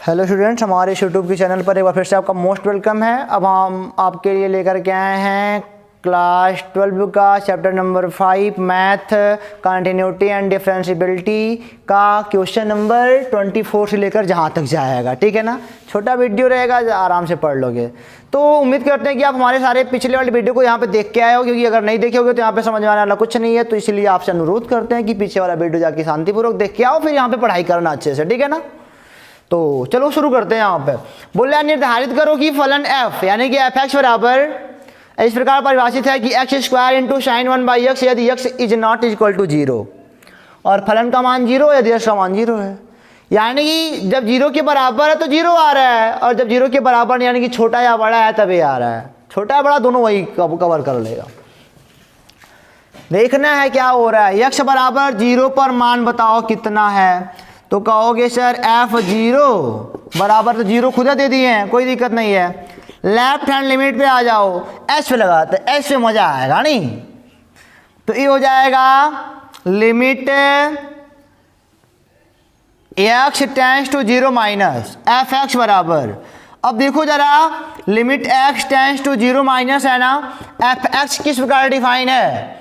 Hello students, हमारे इस YouTube के चैनल पर एक बार फिर से आपका मोस्ट वेलकम है। अब हम आपके लिए लेकर के आए हैं क्लास 12 का chapter number 5 math continuity and differentiability का क्वेश्चन नंबर 24 से लेकर जहाँ तक जाएगा। ठीक है ना, छोटा वीडियो रहेगा, आराम से पढ़ लोगे। तो उम्मीद करते हैं कि आप हमारे सारे पिछले वाले वीडियो को यहाँ पे देख के आए हो, क्योंकि अगर नहीं देखे होगे तो यहाँ पे समझ में आने वाला कुछ नहीं है। तो इसलिए आपसे अनुरोध करते हैं कि पीछे वाला वीडियो जाके शांतिपूर्वक देख के आओ, फिर यहाँ पे पढ़ाई करना अच्छे से। ठीक है ना, तो चलो शुरू करते हैं। यहाँ पे बोला निर्धारित करो कि फलन f यानी कि एफ एक्स बराबर इस प्रकार परिभाषित है कि x square into sign 1/x यदि x is not equal to 0 और फलन का मान 0 यदि x का मान 0 है। यानी कि जब 0 के बराबर है तो 0 आ रहा है, और जब 0 के बराबर यानी कि छोटा या बड़ा है तभी आ रहा है। छोटा या बड़ा दोनों वही कवर कर लेगा। देखना है क्या हो रहा है। x बराबर 0 पर मान बताओ कितना है, तो कहोगे सर f0 बराबर तो 0 खुद दे दिए हैं, कोई दिक्कत नहीं है। लेफ्ट हैंड लिमिट पे आ जाओ, s पे लगाते, s पे मजा आएगा नहीं। तो ये हो जाएगा limit x tends to 0 minus f x बराबर, अब देखो जरा limit x tends to 0 minus है ना, एफ एक्स किस प्रकार डिफाइन है,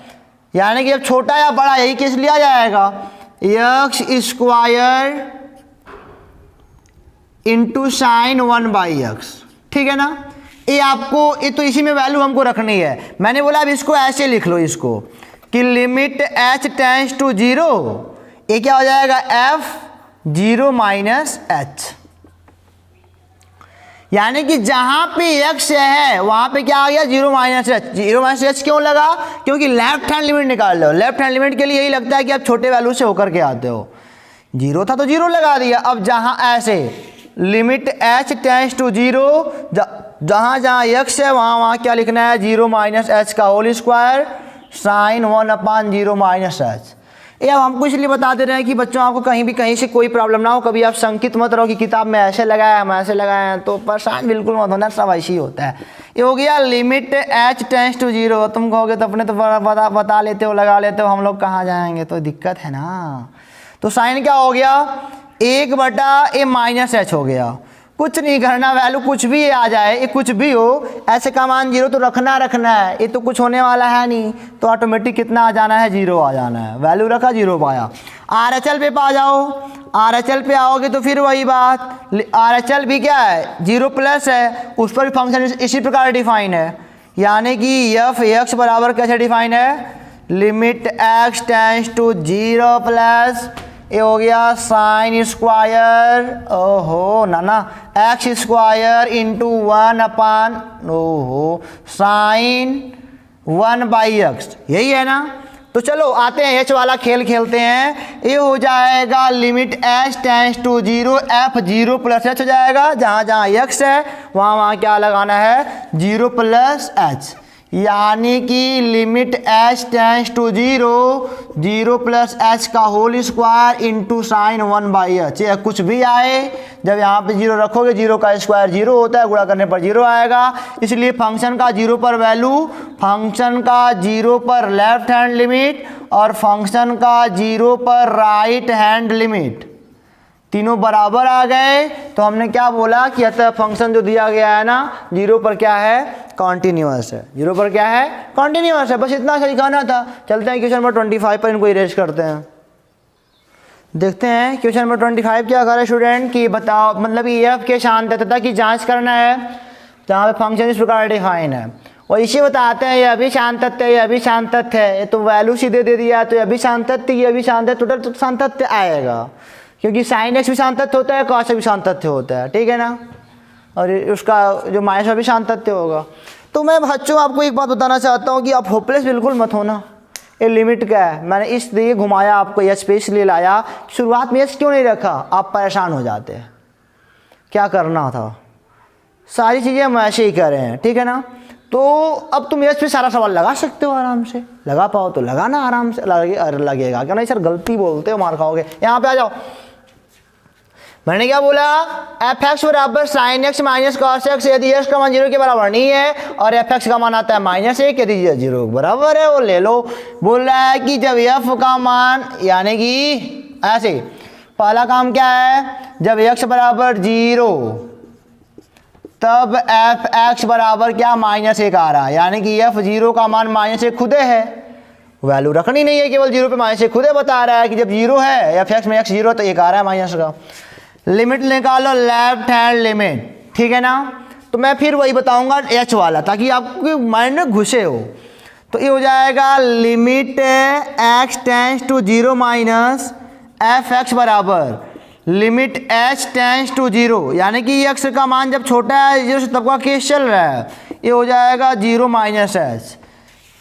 यानी कि अब छोटा या बड़ा यही किस लिया जाएगा, x square into sign 1/x। ठीक है ना, ये आपको ये तो इसी में वैल्यू हमको रखनी है। मैंने बोला अब इसको ऐसे लिख लो इसको कि लिमिट h टेंड्स टू 0, ये क्या हो जाएगा f0 माइनस h, यानी कि जहां पे x है वहां पे क्या आ गया 0 माइनस h। 0 माइनस h क्यों लगा, क्योंकि लेफ्ट हैंड लिमिट निकाल लो। लेफ्ट हैंड लिमिट के लिए यही लगता है कि आप छोटे वैल्यू से होकर के आते हो। 0 था तो 0 लगा दिया। अब जहां ऐसे लिमिट h टेंड्स टू 0, जहां जहां x है वहां वहां क्या लिखना है 0 माइनस h का whole square sine 1/0 minus h। ये अब हमको इसलिए बता दे रहे हैं कि बच्चों आपको कहीं भी कहीं से कोई प्रॉब्लम ना हो, कभी आप शंकित मत रहो कि किताब में ऐसे लगाया हम ऐसे लगाए हैं, तो परेशान बिल्कुल मत होना, सब ऐसे ही होता है। ये हो गया लिमिट h टेंड्स टू 0। तुम कहोगे तो अपने तो बता लेते हो, लगा लेते हो, हम लोग कहाँ जाएंगे, तो दिक्कत है ना। तो साइन क्या हो गया 1/a माइनस h हो गया। कुछ नहीं करना, वैल्यू कुछ भी आ जाए, ये कुछ भी हो, ऐसे का मान 0 तो रखना है, ये तो कुछ होने वाला है नहीं, तो ऑटोमेटिक कितना आ जाना है 0 आ जाना है। वैल्यू रखा 0 पाया। RHL पे आ जाओ, RHL पे आओगे तो फिर वही बात, RHL भी क्या है 0 प्लस है, उस पर भी फंक्शन इसी प्रकार डिफाइन है, यानी कि एफ एक्स बराबर कैसे डिफाइन है, limit x tends to 0 plus ये हो गया साइन स्क्वायर ओहो ना एक्स स्क्वायर इंटू 1/, ओहो साइन 1/x, यही है ना। तो चलो आते हैं h वाला खेल खेलते हैं। ये हो जाएगा limit h tends to 0 f0 plus h हो जाएगा, जहाँ जहाँ x है वहाँ वहाँ क्या लगाना है 0 प्लस h, यानी कि limit h tends to 0 plus h का whole square into sine 1/h। या कुछ भी आए, जब यहाँ पे 0 रखोगे 0 का स्क्वायर 0 होता है, गुणा करने पर 0 आएगा। इसलिए फंक्शन का 0 पर वैल्यू, फंक्शन का 0 पर लेफ्ट हैंड लिमिट और फंक्शन का 0 पर राइट हैंड लिमिट, तीनों बराबर आ गए। तो हमने क्या बोला कि अतः फंक्शन जो दिया गया है ना 0 पर क्या है कॉन्टिन्यूअस है, 0 पर क्या है कॉन्टिन्यूअस है। बस इतना सा दिखाना था। चलते हैं क्वेश्चन नंबर 25 पर, इनको इरेज करते हैं। देखते हैं क्वेश्चन नंबर 25 क्या कर रहे स्टूडेंट कि बताओ, मतलब ये एफ के शांतता की जांच करना है, जहाँ पे फंक्शन इस प्रकार डिफाइन है, और इसे बताते हैं यह भी शांत तत्व है, यह भी शांत तत्व है। तो वैल्यू सीधे दे दिया, तो यह भी शांत तत्व, यह भी शांत तत्व, टोटल शांत तत्व आएगा, क्योंकि साइन एक्स भी शांत तत्व होता है, कॉस भी शांत तत्व होता है। ठीक है ना, और उसका जो माइनस में भी शांत तत्व होगा। तो मैं बच्चों आपको एक बात बताना चाहता हूँ कि आप होपलेस बिल्कुल मत होना। ये लिमिट क्या है, मैंने इसलिए घुमाया आपको, एच पे इसलिए लाया। शुरुआत में एच क्यों नहीं रखा, आप परेशान हो जाते हैं। क्या करना था, सारी चीज़ें हम ऐसे ही कर रहे हैं। ठीक है ना, तो अब तुम एच पे सारा सवाल लगा सकते हो, आराम से लगा पाओ तो लगाना, आराम से लगेगा। क्या नहीं सर गलती बोलते हो मार खाओगे। यहाँ पे आ जाओ, मैंने क्या बोला एफ एक्स बराबर sine x minus cos x यदि एक्स का मान 0 के बराबर नहीं है और एफ एक्स का मान आता है -1 यदि 0 के बराबर है, वो ले लो। बोल रहा है कि जब एफ का मान यानी कि ऐसे पहला काम क्या है, जब x बराबर 0 तब एफ एक्स बराबर क्या -1 आ रहा है, यानी कि f0 का मान -1 खुदे है, वैल्यू रखनी नहीं है, केवल 0 पे -1 खुदे बता रहा है कि जब 0 है एफ एक्स में x 0 तो 1 आ रहा है माइनस का। लिमिट निकालो, लेफ्ट हैंड लिमिट, ठीक है ना। तो मैं फिर वही बताऊंगा h वाला, ताकि आपके माइंड में घुसे हो। तो ये हो जाएगा limit x tends to 0 minus f x बराबर लिमिट h टेंस टू 0, यानी कि x का मान जब छोटा है 0 से तब का केस चल रहा है, ये हो जाएगा 0 माइनस h,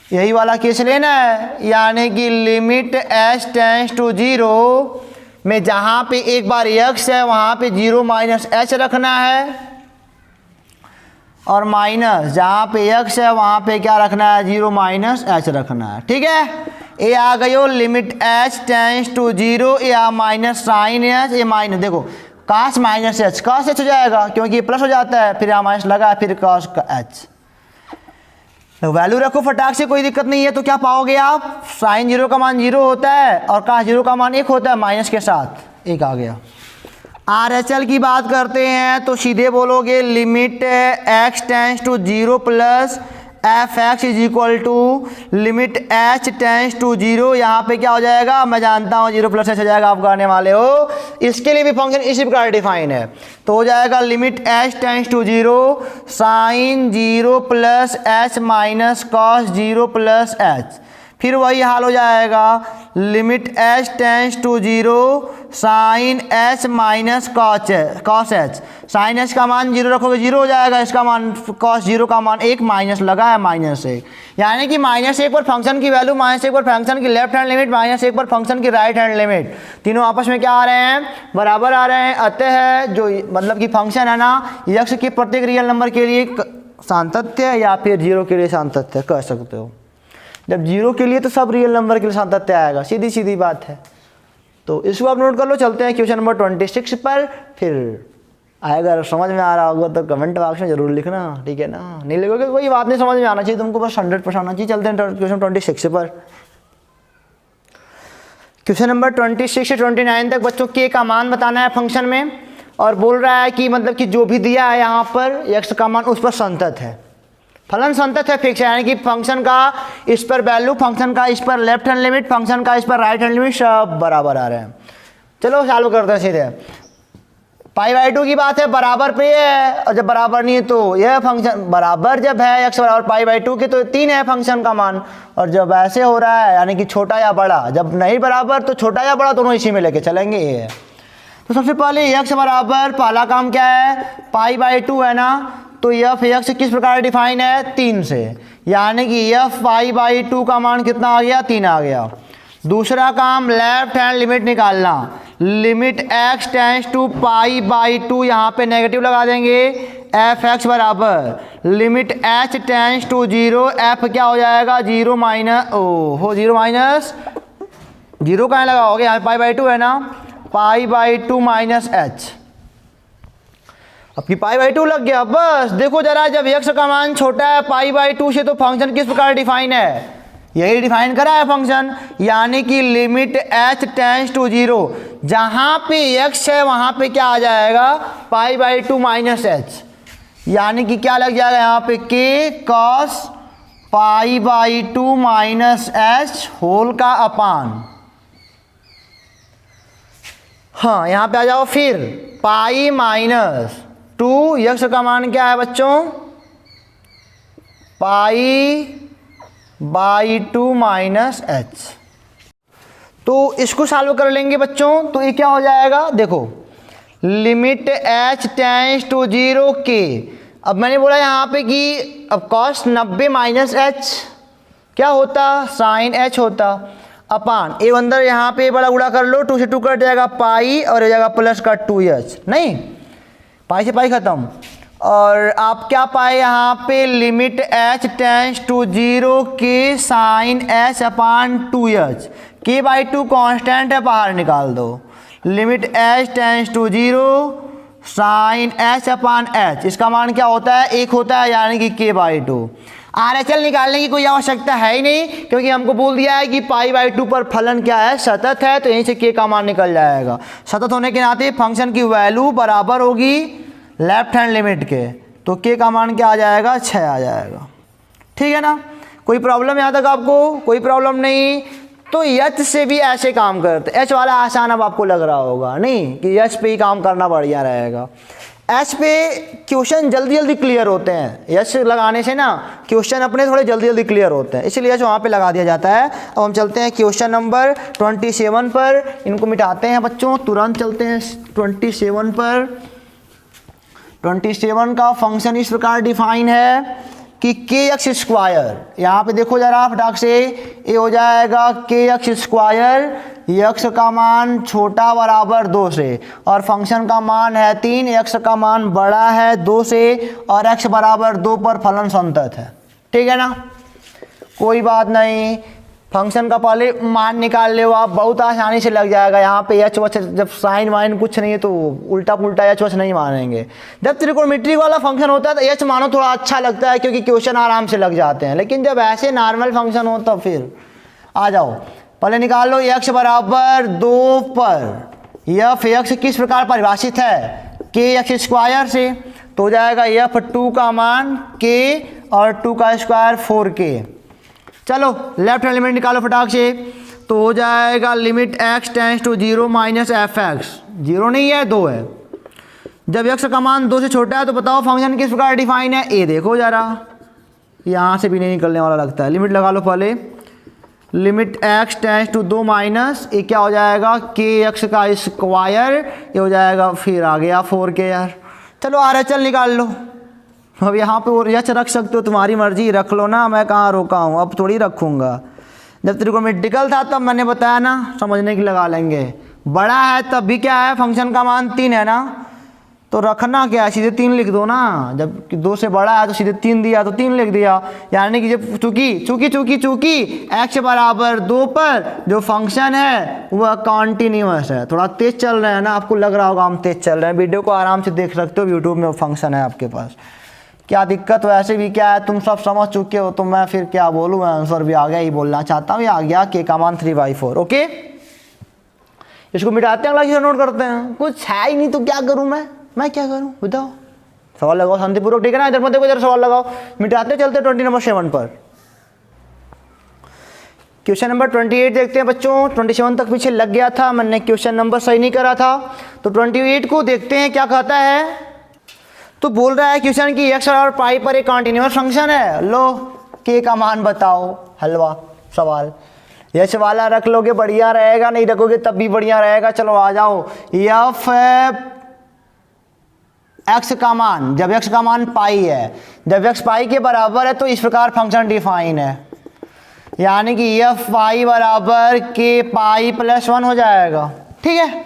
यही वाला केस लेना है। यानी कि लिमिट h टेंस टू 0 में जहाँ पे एक बार x है वहाँ पे 0 माइनस h रखना है, और माइनस जहाँ पे x है वहाँ पे क्या रखना है, 0 माइनस h रखना है, ठीक है। ये आ गई हो लिमिट h टेंस टू 0, या माइनस साइन h, ये माइनस देखो cos minus h, cos h हो जाएगा क्योंकि ये प्लस हो जाता है, फिर यहाँ माइनस लगा फिर cos h। वैल्यू रखो फटाक से, कोई दिक्कत नहीं है। तो क्या पाओगे आप, साइन 0 का मान 0 होता है और cos 0 का मान 1 होता है, माइनस के साथ 1 आ गया। RHL की बात करते हैं तो सीधे बोलोगे limit x tends to 0 plus f x is equal to limit h tends to 0, यहाँ पे क्या हो जाएगा, मैं जानता हूँ 0 प्लस h हो जाएगा, आप गाने वाले हो। इसके लिए भी फंक्शन इसी प्रकार डिफाइन है, तो हो जाएगा limit h tends to 0 sine 0 plus h minus cos 0 plus h, फिर वही हाल हो जाएगा limit h tends to 0 sine h minus cos h, sine h का मान 0 रखोगे 0 हो जाएगा, इसका मान कॉस 0 का मान 1 माइनस लगा है -1, यानी कि -1 पर फंक्शन की वैल्यू, -1 पर फंक्शन की लेफ्ट हैंड लिमिट, -1 पर फंक्शन की राइट हैंड लिमिट, तीनों आपस में क्या आ रहे हैं, बराबर आ रहे हैं। अतः जो मतलब कि फंक्शन है ना, x के प्रत्येक रियल नंबर के लिए सातत्य या फिर 0 के लिए सातत्य कह सकते हो। जब 0 के लिए तो सब रियल नंबर के लिए सातत्य आएगा, सीधी सीधी बात है। तो इसको आप नोट कर लो। चलते हैं क्वेश्चन नंबर 26 पर, फिर अगर समझ में आ रहा होगा तो कमेंट बॉक्स में जरूर लिखना, ठीक है ना। नहीं लिखोगे कोई बात नहीं, समझ में आना चाहिए तुमको, बस 100% आना चाहिए। चलते हैं क्वेश्चन 26 पर। क्वेश्चन नंबर 26 से 29 तक बच्चों के का मान बताना है फंक्शन में, और बोल रहा है कि मतलब कि जो भी दिया है यहाँ पर x का मान उस पर संतत है, फलन संतत है, फिक्स है, यानी कि फंक्शन का इस पर वैल्यू, फंक्शन का इस पर लेफ्ट हैंड लिमिट, फंक्शन का इस पर राइट हैंड लिमिट सब बराबर आ रहे हैं। चलो चालू करते हैं सीधे। π/2 की बात है, बराबर पे है, और जब बराबर नहीं है तो यह फंक्शन बराबर जब है x बराबर π/2 के तो 3 है फंक्शन का मान, और जब ऐसे हो रहा है यानी कि छोटा या बड़ा, जब नहीं बराबर तो छोटा या बड़ा दोनों इसी में लेके चलेंगे, ये है। तो सबसे पहले x बराबर, पहला काम क्या है, π/2 है ना, तो एफ एक्स किस प्रकार डिफाइन है, 3 से, यानी कि एफ π/2 का मान कितना आ गया, 3 आ गया। दूसरा काम लेफ्ट हैंड लिमिट निकालना, लिमिट x टेंस टू π/2, यहाँ पे नेगेटिव लगा देंगे, एफ एक्स बराबर limit h tends to 0, f क्या हो जाएगा 0 माइनस 0 कहाँ लगाओगे, यहाँ π/2 है ना, π/2 माइनस h, अब की π/2 लग गया। बस देखो जरा, जब x का मान छोटा है π/2 से तो फंक्शन किस प्रकार डिफाइन है, यही डिफाइन करा है फंक्शन, यानी कि लिमिट h टेंस टू 0, जहाँ पे x है वहाँ पे क्या आ जाएगा π/2 माइनस h, यानी कि क्या लग जाएगा यहाँ पे k cos π/2 minus h whole का अपान। हाँ यहाँ पे आ जाओ, फिर पाई माइनस 2, यक्स का मान क्या है बच्चों, π/2 माइनस h। तो इसको सॉल्व कर लेंगे बच्चों, तो ये क्या हो जाएगा, देखो लिमिट h टेंस टू 0 के, अब मैंने बोला यहाँ पे कि अब cos 90 माइनस h क्या होता, साइन h होता, अपान ए अंदर यहाँ पे बड़ा गुणा कर लो, 2 से 2 कट जाएगा पाई, और हो जाएगा प्लस का 2h, नहीं पाई से पाई खत्म, और आप क्या पाए यहाँ पे लिमिट h टेंस टू 0 के साइन h अपान 2h, k/2 कांस्टेंट है, बाहर निकाल दो, limit h tends to 0 sine h upon h, इसका मान क्या होता है 1 होता है, यानी कि k/2। RHL निकालने की कोई आवश्यकता है ही नहीं, क्योंकि हमको बोल दिया है कि π/2 पर फलन क्या है, सतत है, तो यहीं से k का मान निकल जाएगा। सतत होने के नाते फंक्शन की वैल्यू बराबर होगी लेफ्ट हैंड लिमिट के, तो k का मान क्या आ जाएगा, 6 आ जाएगा। ठीक है ना, कोई प्रॉब्लम यहाँ तक आपको? कोई प्रॉब्लम नहीं। तो h से भी ऐसे काम करते, h वाला आसान अब आपको लग रहा होगा नहीं कि h पे ही काम करना बढ़िया रहेगा। h पे क्वेश्चन जल्दी जल्दी क्लियर होते हैं, h लगाने से ना क्वेश्चन अपने थोड़े जल्दी जल्दी क्लियर होते हैं, इसलिए h वहाँ पे लगा दिया जाता है। अब हम चलते हैं क्वेश्चन नंबर 27 पर, इनको मिटाते हैं बच्चों, तुरंत चलते हैं 27 पर। 27 का फंक्शन इस प्रकार डिफाइन है कि kx स्क्वायर, यहाँ पे देखो जरा फटाक से, ये हो जाएगा kx स्क्वायर, x का मान छोटा बराबर 2 से और फंक्शन का मान है 3, x का मान बड़ा है 2 से और x बराबर 2 पर फलन संतत है। ठीक है ना, कोई बात नहीं। फंक्शन का पहले मान निकाल ले आप, बहुत आसानी से लग जाएगा। यहाँ पे एच वच जब साइन वाइन कुछ नहीं है तो उल्टा पुल्टा एच वच नहीं मानेंगे। जब त्रिकोणमिति वाला फंक्शन होता है तो एच मानो थोड़ा अच्छा लगता है, क्योंकि क्वेश्चन आराम से लग जाते हैं, लेकिन जब ऐसे नॉर्मल फंक्शन हो तो फिर आ जाओ। पहले निकाल लो x बराबर 2 पर एफ एक्स किस प्रकार परिभाषित है, kx स्क्वायर से, तो हो जाएगा f2 का मान k और 2 का स्क्वायर 4k। चलो लेफ्ट हैंड लिमिट निकालो फटाक से, तो हो जाएगा limit x tends to 0 minus fx, 0 नहीं है 2 है। जब x का मान 2 से छोटा है तो बताओ फंक्शन किस प्रकार डिफाइन है, ए देखो जरा, यहाँ से भी नहीं निकलने वाला लगता है। लिमिट लगा लो पहले, limit x tends to 2 minus ये क्या हो जाएगा, kx का स्क्वायर, ये हो जाएगा फिर आ गया 4k यार। चलो RHL निकाल लो। अब यहाँ पे और यच रख सकते हो, तुम्हारी मर्जी, रख लो ना, मैं कहाँ रोका हूँ, अब थोड़ी रखूँगा। जब त्रिकोणमितिकल था तब मैंने बताया ना, समझने की लगा लेंगे। बड़ा है तब भी क्या है, फंक्शन का मान 3 है ना, तो रखना क्या है, सीधे 3 लिख दो ना। जब 2 से बड़ा है तो सीधे 3 दिया तो 3 लिख दिया। यानी कि जब चूंकि x बराबर 2 पर जो फंक्शन है वह कॉन्टिन्यूअस है। थोड़ा तेज चल रहे हैं ना, आपको लग रहा होगा हम तेज चल रहे हैं, वीडियो को आराम से देख सकते हो, यूट्यूब में फंक्शन है आपके पास, क्या दिक्कत। वैसे भी क्या है, तुम सब समझ चुके हो, तो मैं फिर क्या बोलूँ, मैं आंसर भी आ गया, ही बोलना चाहता हूँ, ये आ गया k का मान 3/4। ओके, इसको मिटाते हैं, अगला चीज़ नोट करते हैं। कुछ है ही नहीं तो क्या करूँ मैं क्या करूँ बताओ, सवाल लगाओ शांतिपूर्वक, ठीक है ना। इधर मत देखो, इधर सवाल लगाओ, मिटाते चलते 27 पर। क्वेश्चन नंबर 28 देखते हैं बच्चों। 27 तक पीछे लग गया था, मैंने क्वेश्चन नंबर सही नहीं करा था, तो 28 को देखते हैं क्या कहता है। तो बोल रहा है क्वेश्चन की x और पाई पर एक कॉन्टिन्यूअस फंक्शन है, लो k का मान बताओ। हलवा सवाल, यश वाला रख लोगे बढ़िया रहेगा, नहीं रखोगे तब भी बढ़िया रहेगा। चलो आ जाओ, f x का मान, जब x का मान पाई है, जब x पाई के बराबर है तो इस प्रकार फंक्शन डिफाइन है, यानी कि f पाई बराबर k पाई प्लस 1 हो जाएगा। ठीक है,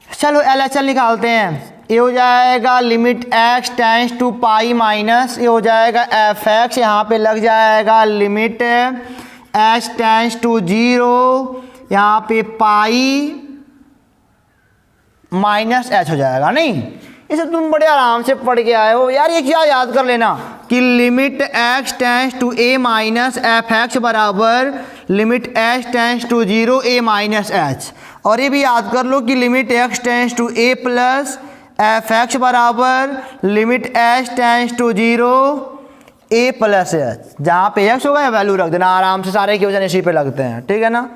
चलो LHL निकालते हैं। ये हो जाएगा limit x tends to pi minus, ये हो जाएगा fx, यहाँ पे लग जाएगा लिमिट x टेंड्स टू 0, यहाँ पे पाई माइनस h हो जाएगा। नहीं, इसे तुम बड़े आराम से पढ़ के आए हो यार, ये क्या याद कर लेना कि limit x tends to a minus fx बराबर limit x tends to 0 a minus h, और ये भी याद कर लो कि limit x tends to a plus fx बराबर limit h tends to 0 a plus h। जहाँ पे x होगा वैल्यू रख देना, आराम से सारे क्वेश्चन इसी पे लगते हैं। ठीक है ना,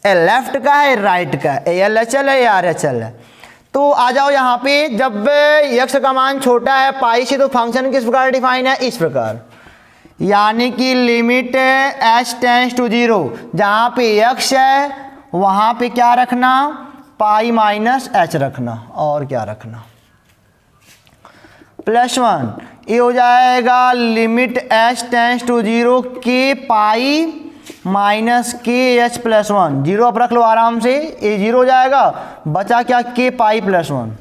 ए लेफ्ट का है राइट का है, ए LHL है या RHL है। तो आ जाओ यहाँ पे, जब x का मान छोटा है पाई से तो फंक्शन किस प्रकार डिफाइन है, इस प्रकार, यानी कि लिमिट h टेंड्स टू 0, जहाँ पे x है वहाँ पे क्या रखना, पाई माइनस h रखना, और क्या रखना, प्लस 1। ये हो जाएगा limit h tends to 0 k pi minus k h plus 1, 0 आप रख लो आराम से, ये 0 हो जाएगा, बचा क्या k पाई प्लस 1।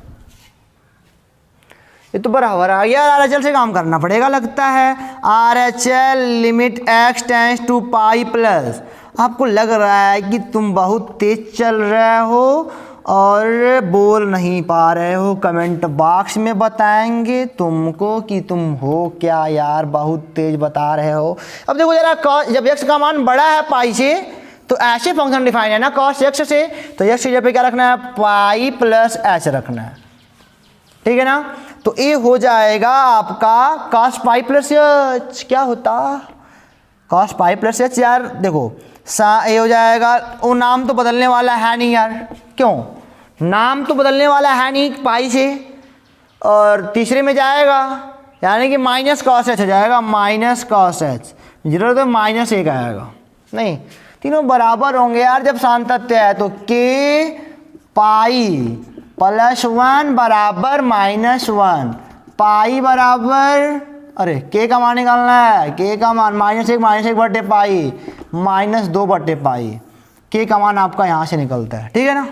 ये तो बराबर आ गया, RHL से काम करना पड़ेगा लगता है। RHL limit x tends to pi plus, आपको लग रहा है कि तुम बहुत तेज चल रहे हो और बोल नहीं पा रहे हो कमेंट बॉक्स में बताएंगे तुमको कि तुम हो क्या यार, बहुत तेज बता रहे हो। अब देखो जरा, जब x का मान बड़ा है पाई से तो ऐसे फंक्शन डिफाइन है ना cos x से, तो x की जगह पे क्या रखना है, पाई प्लस h रखना है, ठीक है ना। तो ये हो जाएगा आपका cos पाई प्लस h, क्या होता cos पाई प्लस h यार। देखो ये हो जाएगा, वो नाम तो बदलने वाला है नहीं यार, क्यों, नाम तो बदलने वाला है नहीं पाई से, और तीसरे में जाएगा यानी कि माइनस cos h हो जाएगा, माइनस cos h, जीरो तो माइनस 1 आएगा, नहीं तीनों बराबर होंगे यार जब सामंतत्य है। तो k पाई प्लस 1 बराबर माइनस 1, पाई बराबर, अरे k का मान निकालना है, k का मान -1 बटे पाई -2 बटे पाई, k का मान आपका यहाँ से निकलता है, ठीक है ना।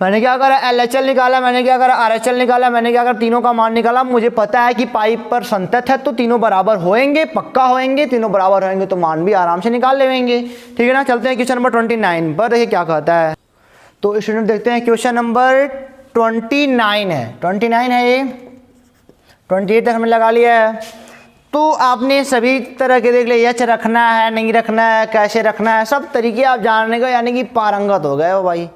मैंने क्या करा, LHL निकाला, मैंने क्या करा, RHL निकाला, मैंने क्या करा, तीनों का मान निकाला। मुझे पता है कि पाई पर संतत है तो तीनों बराबर होएंगे, पक्का होएंगे, तीनों बराबर होएंगे तो मान भी आराम से निकाल लेंगे, ठीक है ना। चलते हैं क्वेश्चन नंबर 29 पर, देखिए क्या कहता है। तो स्टूडेंट देखते हैं क्वेश्चन नंबर 29 है, 29 है ये, 28 तक हमने लगा लिया है। तो आपने सभी तरह के देख लिया, एच रखना है नहीं रखना है, कैसे रखना है, सब तरीके आप जानने का, यानी कि पारंगत हो गए हो भाई,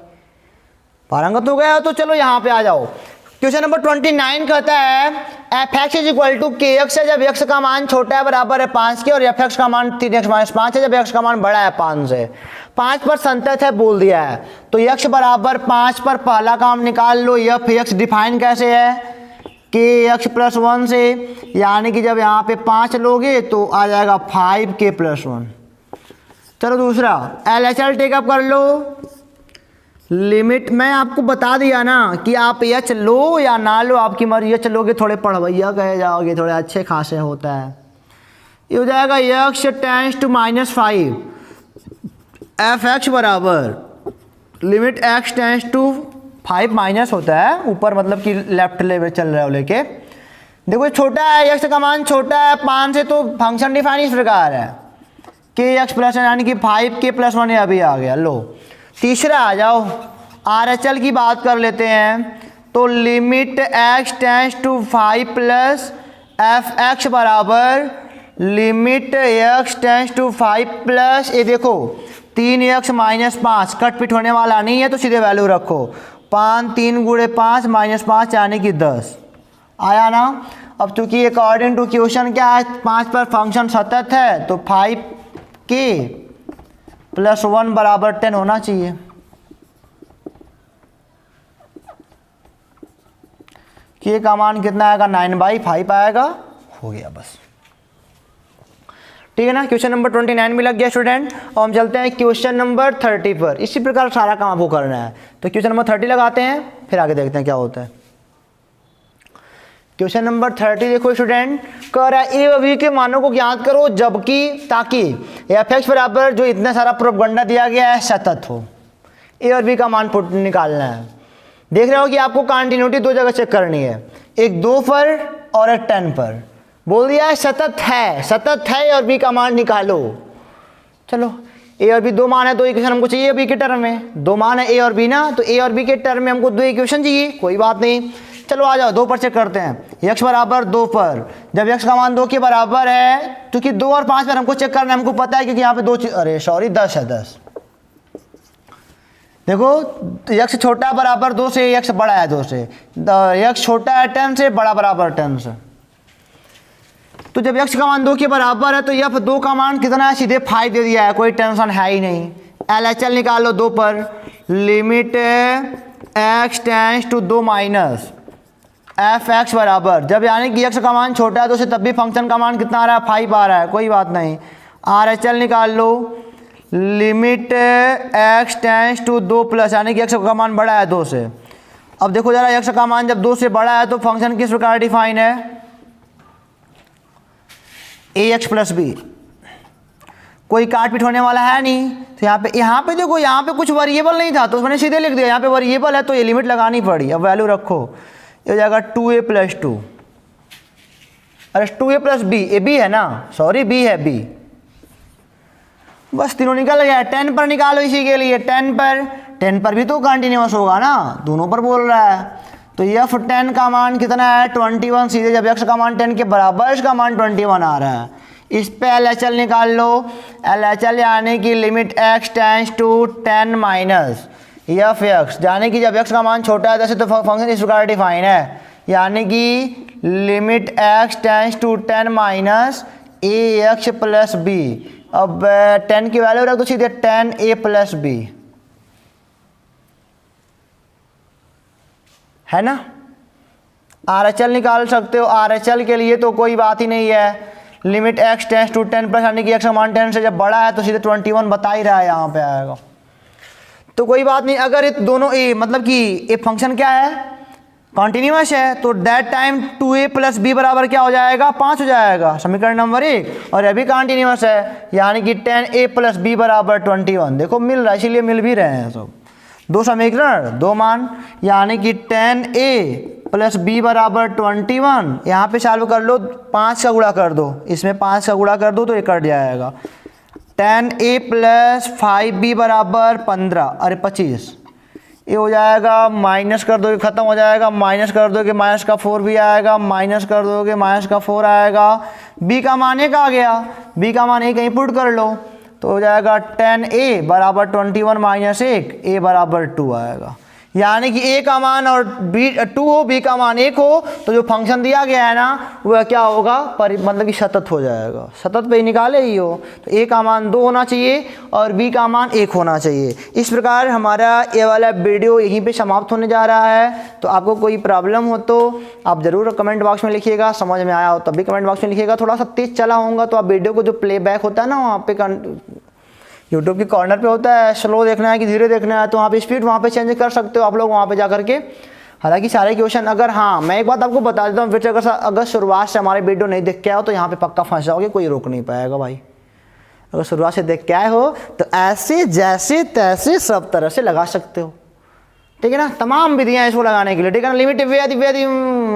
पारंगत हो गया हो। तो चलो यहाँ पे आ जाओ। क्वेश्चन नंबर 29 कहता है f x is equal to k x है जब एक्स का मान छोटा है बराबर है 5 के, और एफ एक्स का मान 3x-5 है जब एक्स का मान बड़ा है 5 से। 5 पर संतत है बोल दिया है, तो एक्स बराबर 5 पर पहला काम निकाल लो, एफ एक्स डिफाइन कैसे है, के एक्स प्लस 1 से, यानी कि जब यहाँ पे 5 लोगे तो आ जाएगा 5k प्लस 1। चलो दूसरा LHL टेकअप कर लो, लिमिट मैं आपको बता दिया ना कि आप एच लो या ना लो आपकी मर्जी, एच लोगे थोड़े पढ़वैया कहे जाओगे, थोड़े अच्छे खासे होता है। ये हो जाएगा x tends to -5, f x बराबर limit x tends to 5 minus होता है ऊपर, मतलब कि लेफ्ट लेवल चल रहा है लेके। देखो छोटा है, एक्स का मान छोटा है 5 से, तो फंक्शन डिफाइन इस प्रकार है के एक्स प्लस यानी कि 5k प्लस 1 अभी आ गया। लो तीसरा आ जाओ, RHL की बात कर लेते हैं। तो limit x tends to 5 plus f x बराबर limit x tends to 5 plus, ये देखो 3x - 5 कट पिट होने वाला नहीं है तो सीधे वैल्यू रखो, 5 3 गुणे 5 -5 यानी कि 10 आया ना। अब चूंकि अकॉर्डिंग टू क्वेश्चन क्या है, 5 पर फंक्शन सतत है तो 5k प्लस 1 बराबर 10 होना चाहिए। के का मान कितना आएगा, 9/5 आएगा, हो गया बस, ठीक है ना। क्वेश्चन नंबर 29 में लग गया स्टूडेंट। और हम चलते हैं क्वेश्चन नंबर 30 पर, इसी प्रकार सारा काम आपको करना है। तो क्वेश्चन नंबर 30 लगाते हैं, फिर आगे देखते हैं क्या होता है। क्वेश्चन नंबर 30 देखो स्टूडेंट, कह रहा है ए और बी के मानों को ज्ञात करो जबकि ताकि एफ एक्स बराबर जो इतना सारा प्रोपगंडा दिया गया है सतत हो। ए और बी का मान निकालना है। देख रहे हो कि आपको कंटिन्यूटी 2 जगह चेक करनी है, एक 2 पर और एक 10 पर। बोल दिया है सतत है और बी का मान निकालो। चलो ए और बी 2 मान है, 2 इक्वेशन हमको चाहिए बी के टर्म में, 2 मान है ए और बी ना, तो ए और बी के टर्म में हमको 2 इक्वेशन चाहिए, कोई बात नहीं। चलो आ जाओ 2 पर चेक करते हैं। x बराबर 2 पर जब x का मान 2 के बराबर है, क्योंकि 2 और 5 पर हमको चेक करना है, हमको पता है क्योंकि यहाँ पे 10 है 10। देखो x छोटा बराबर 2 से, x बड़ा है 2 से, x छोटा है 10 से, बड़ा बराबर 10 से। तो जब x का मान 2 के बराबर है तो f 2 का मान कितना है, सीधे 5 दे दिया है, कोई टेंशन है ही नहीं। LHL निकालो 2 पर, limit x tends to 2 minus f x बराबर, जब यानी कि x का मान छोटा है तो उसे तब भी फंक्शन का मान कितना आ रहा है, 5 आ रहा है, कोई बात नहीं। RHL निकाल लो, limit x tends to 2 plus यानी कि x का मान बड़ा है 2 से। अब देखो जरा x का मान जब 2 से बड़ा है तो फंक्शन किस प्रकार डिफाइन है, ax प्लस बी, कोई काट पीट होने वाला है नहीं। तो यहाँ पे देखो, यहाँ पे कुछ वेरिएबल नहीं था तो मैंने सीधे लिख दिया, यहाँ पे वेरिएबल है तो ये लिमिट लगानी पड़ी। अब वैल्यू रखो, ये हो जाएगा 2a प्लस 2, अरे 2a plus B, A B है ना, सॉरी बी है बी, बस तीनों निकल गया। 10 पर निकालो इसी के लिए, 10 पर भी तो कंटिन्यूस होगा ना, दोनों पर बोल रहा है। तो एफ 10 का मान कितना है 21, सीधे जब एक्स का मान 10 के बराबर इसका मान 21 आ रहा है। इस पे LHL निकाल लो, LHL यानी कि limit x tends to 10 minus f x, यानी कि जब x का मान छोटा है जैसे तो फंक्शन इस प्रकार डिफाइन है, यानी कि limit x tends to 10 minus ax plus b. अब 10 की वैल्यू रख दो सीधे 10a प्लस बी, है ना। RHL निकाल सकते हो, RHL के लिए तो कोई बात ही नहीं है, limit x tends to 10 plus यानी कि x का मान 10 से जब बड़ा है तो सीधे 21 बता ही रहा है, यहाँ पे आएगा तो कोई बात नहीं। अगर ये दोनों ए मतलब कि ये फंक्शन क्या है कॉन्टिन्यूस है तो that time 2a plus B बराबर क्या हो जाएगा 5 हो जाएगा, समीकरण नंबर 1। और अभी कॉन्टिन्यूस है यानी कि 10a प्लस बी बराबर 21। देखो मिल रहा है, इसीलिए मिल भी रहे हैं सब, दो समीकरण दो मान, यानी कि 10a प्लस बी बराबर 21। यहाँ पे चालू कर लो, 5 का गुणा कर दो, इसमें 5 का गुणा कर दो तो ये कट जाएगा। 10a प्लस 5b बराबर 15, अरे 25, ये हो जाएगा, माइनस कर दोगे खत्म हो जाएगा, माइनस कर दोगे माइनस का 4 भी आएगा, माइनस कर दोगे माइनस का 4 आएगा। b का मान 1 आ गया, b का मान 1 कहीं पुट कर लो तो हो जाएगा 10a बराबर 21 माइनस 1, a बराबर 2 आएगा। यानी कि a का मान और b 2 हो, b का मान 1 हो, तो जो फंक्शन दिया गया है ना वह क्या होगा मतलब कि सतत हो जाएगा, सतत पे ही निकाले ही हो। तो a का मान 2 होना चाहिए और b का मान 1 होना चाहिए। इस प्रकार हमारा ये वाला वीडियो यहीं पे समाप्त होने जा रहा है। तो आपको कोई प्रॉब्लम हो तो आप ज़रूर कमेंट बॉक्स में लिखिएगा, समझ में आया हो तब भी कमेंट बॉक्स में लिखिएगा। थोड़ा सा तेज़ चला होगा तो आप वीडियो को जो प्लेबैक होता है ना वहाँ पे यूट्यूब के कॉर्नर पे होता है, स्लो देखना है कि धीरे देखना है, तो वहाँ पे स्पीड वहाँ पे चेंज कर सकते हो आप लोग वहाँ पे जा करके। हालांकि सारे क्वेश्चन अगर, हाँ मैं एक बात आपको बता देता हूँ, फिर अगर शुरुआत से हमारे वीडियो नहीं देख के आओ तो यहाँ पे पक्का फंस जाओगे, कोई रोक नहीं पाएगा भाई। अगर शुरुआत से देख के आए हो तो ऐसे जैसे तैसे सब तरह से लगा सकते हो, ठीक है ना। तमाम विधियाँ इसको लगाने के लिए, ठीक है ना। लिमिट वेरी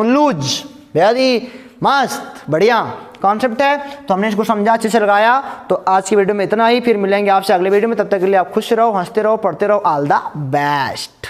लूज, वेरी मस्त बढ़िया कॉन्सेप्ट है, तो हमने इसको समझा अच्छे से लगाया। तो आज की वीडियो में इतना ही, फिर मिलेंगे आपसे अगले वीडियो में, तब तक के लिए आप खुश रहो, हंसते रहो, पढ़ते रहो, ऑल द बेस्ट।